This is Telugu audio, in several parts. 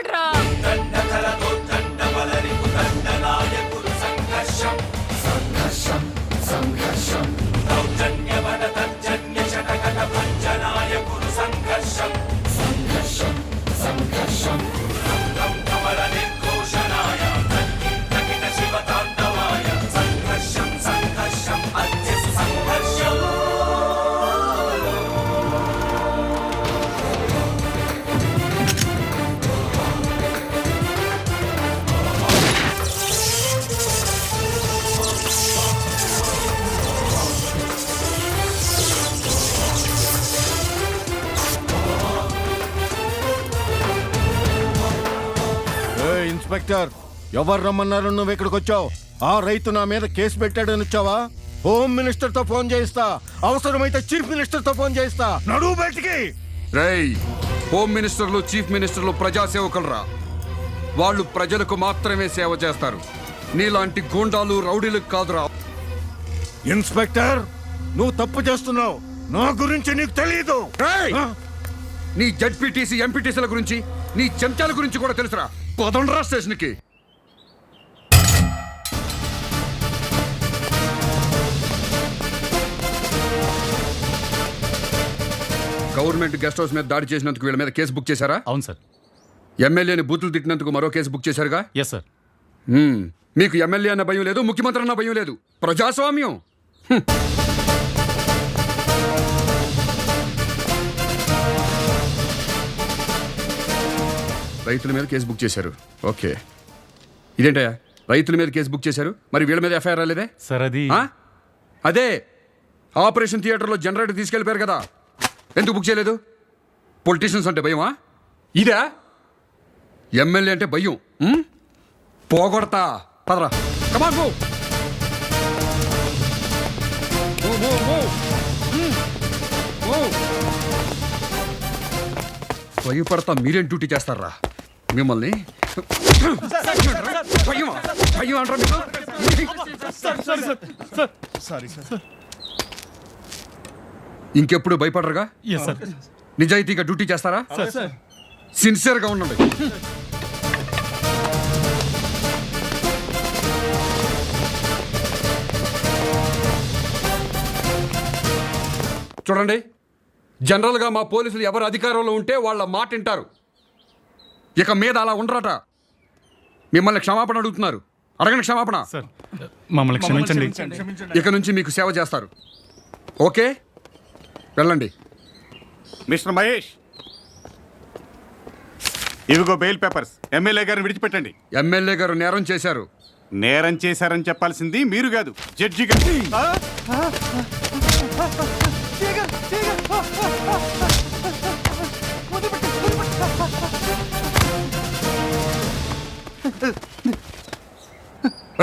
కాపాడరా. ఇన్స్పెక్టర్, ఎవరు రమ్మన్నారు? నువ్వు ఇక్కడికి వచ్చావు? ఆ రైతు నా మీద కేసు పెట్టాడని వచ్చావా? హోమ్ మినిస్టర్ తో ఫోన్ చేయిస్తా, అవసరమైతే చీఫ్ మినిస్టర్ తో ఫోన్ చేయిస్తా. నడువు బయటికి. రేయ్, హోమ్ మినిస్టర్లు చీఫ్ మినిస్టర్లు ప్రజాసేవకులరా. వాళ్ళు ప్రజలకు మాత్రమే సేవ చేస్తారు, నీలాంటి గూండాలు రౌడీలకు కాదురా. ఇన్స్పెక్టర్, నువ్వు తప్పు చేస్తున్నావు. నా గురించి నీకు తెలియదు. నీ జడ్పీటీసీ ఎంపీటీసీల గురించి, నీ చెంచాల గురించి కూడా తెలుసురా. పదండ్రా స్టేషన్కి. గవర్నమెంట్ గెస్ట్ హౌస్ మీద దాడి చేసినందుకు వీళ్ళ మీద కేసు బుక్ చేశారా? అవును సార్. ఎమ్మెల్యేని బూతులు తిట్టినందుకు మరో కేసు బుక్ చేశారుగా? Yes sir. మీకు ఎమ్మెల్యే అన్న భయం లేదు, ముఖ్యమంత్రి అన్న భయం లేదు. ప్రజాస్వామ్యం. రైతుల మీద కేసు బుక్ చేశారు. ఓకే, ఇదేంటయ్యా రైతుల మీద కేసు బుక్ చేశారు, మరి వీళ్ళ మీద ఎఫ్ఐఆర్ రాలేదే? సార్ అది అదే ఆపరేషన్ థియేటర్లో జనరేటర్ తీసుకెళ్ళిపోయారు కదా, ఎందుకు బుక్ చేయలేదు? పొలిటీషియన్స్ అంటే భయమా? ఇదా ఎమ్మెల్యే అంటే భయం? పోగొడతా, పదరా. Come on move. భయపడతా మీరేం డ్యూటీ చేస్తారా? మిమ్మల్ని భయం అంటారా మీకు? ఇంకెప్పుడు భయపడరుగా? నిజాయితీగా డ్యూటీ చేస్తారా? సిన్సియర్గా ఉండండి. చూడండి, జనరల్గా మా పోలీసులు ఎవరు అధికారంలో ఉంటే వాళ్ళ మాట వింటారు. ఇక మీద అలా ఉండరట. మిమ్మల్ని క్షమాపణ అడుగుతున్నారు, అడగండి క్షమాపణ. మమ్మల్ని క్షమించండి. ఇక నుంచి మీకు సేవ చేస్తారు. ఓకే, వెళ్ళండి. మిస్టర్ మహేష్, ఇవిగో బెయిల్ పేపర్స్. ఎమ్మెల్యే గారిని విడిచిపెట్టండి. ఎమ్మెల్యే గారు నేరం చేశారు. నేరం చేశారని చెప్పాల్సింది మీరు కాదు, జడ్జి గారు.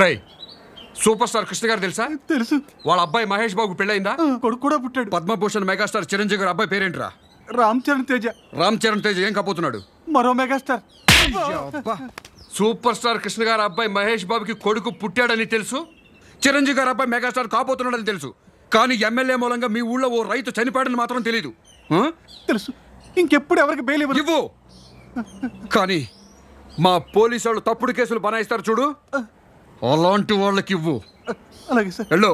రై, సూపర్ స్టార్ కృష్ణ గారు తెలుసా? తెలుసు. వాళ్ళ అబ్బాయి మహేష్ బాబు పెళ్ళయిందా? కొడుకు కూడా పుట్టాడు. పద్మభూషణ్ మెగాస్టార్ చిరంజీవి గారు అబ్బాయి పేరేంట్రా? రామ్ చరణ్ తేజ. రామ్ చరణ్ తేజ్ ఏం కాబోతున్నాడు? మరో మెగాస్టార్. సూపర్ స్టార్ కృష్ణ గారు అబ్బాయి మహేష్ బాబుకి కొడుకు పుట్టాడని తెలుసు, చిరంజీవి గారు అబ్బాయి మెగాస్టార్ కాబోతున్నాడని తెలుసు. కానీ ఎమ్మెల్యే మూలంగా మీ ఊళ్ళో ఓ రైతు చనిపోయాడని మాత్రం తెలీదు. తెలుసు. ఇంకెప్పుడు ఎవరికి బెయిల్ ఇవ్వు. కానీ మా పోలీసు వాళ్ళు తప్పుడు కేసులు బనాయిస్తారు చూడు, అలాంటి వాళ్ళకి ఇవ్వు. అలాగే సార్. వెళ్ళు.